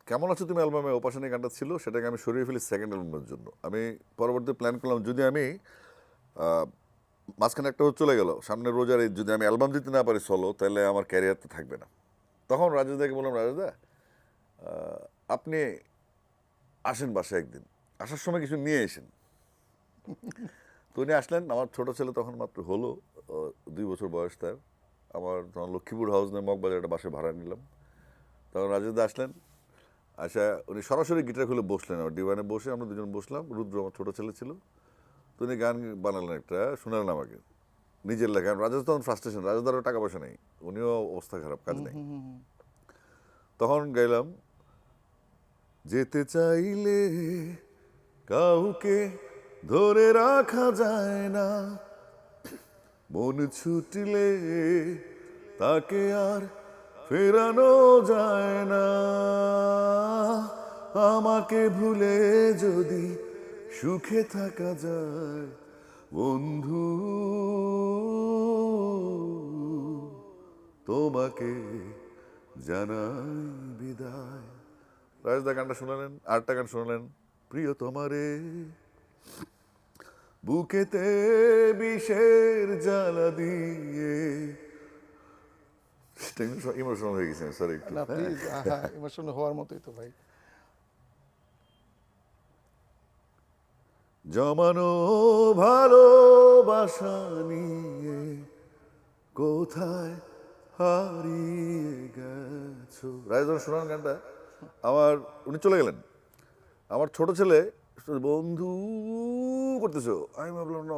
কেমন আছো তুমি অ্যালবামে উপাসনী গানটা ছিল, সেটাকে আমি সরিয়ে ফেলি সেকেন্ড অ্যালবামের জন্য। আমি পরবর্তী প্ল্যান করলাম, যদি আমি মাঝখানে একটা চলে গেল সামনে রোজার ঈদ, যদি আমি অ্যালবাম দিতে না পারি সলো, তাহলে আমার ক্যারিয়ার তো থাকবে না। তখন রাজেশদাকে বললাম, রাজেশদা আপনি আসেন বাসায় একদিন, আসার সময় কিছু নিয়ে এসেন। তো উনি আসলেন। আমার ছোট ছেলে তখন মাত্র হলো 2 বছর বয়স তার। আমার তখন লক্ষ্মীপুর হাউস নামে মগবাজার একটা বাসে ভাড়া নিলাম। তখন রাজেশদা আসলেন, আচ্ছা উনি সরাসরি গিটার খুলে বসলেন, আমার ডিভানে বসে আমরা দুজন বসলাম। রুদ্র আমার ছোটো ছেলে ছিল। তো উনি গান বানালেন, একটা শোনালেন আমাকে, নিজের লেখা। রাজা তখন ফ্রাস্ট্রেশন, রাজাদারও টাকা পয়সা নেই, উনিও অবস্থা খারাপ, কাজ নেই। তখন গাইলাম, যেতে চাইলে কাউকে ধরে রাখা যায় না, মন ছুটলে তাকে আর ফেরানো যায় না, আমাকে ভুলে যদি সুখে থাকা যায় বন্ধু, তোমাকে জানাই বিদায়। রাজদা গানটা শোনালেন, আরেকটা গান শোনালেন, প্রিয় তোমারে বুকেতে বিষের জ্বালা দিয়ে। ইমোশনাল হয়ে গেছে স্যার একটু। না প্লিজ, হ্যাঁ ইমোশনাল হওয়ার মতোই তো ভাই। জমানো ভালোবাসা নিয়ে কোথায় হারিয়ে গেছো। রাজধানী শোনান গানটা আমার, উনি চলে গেলেন। আমার ছোট ছেলে বন্ধু করতেছো, আমি ভাবলাম ন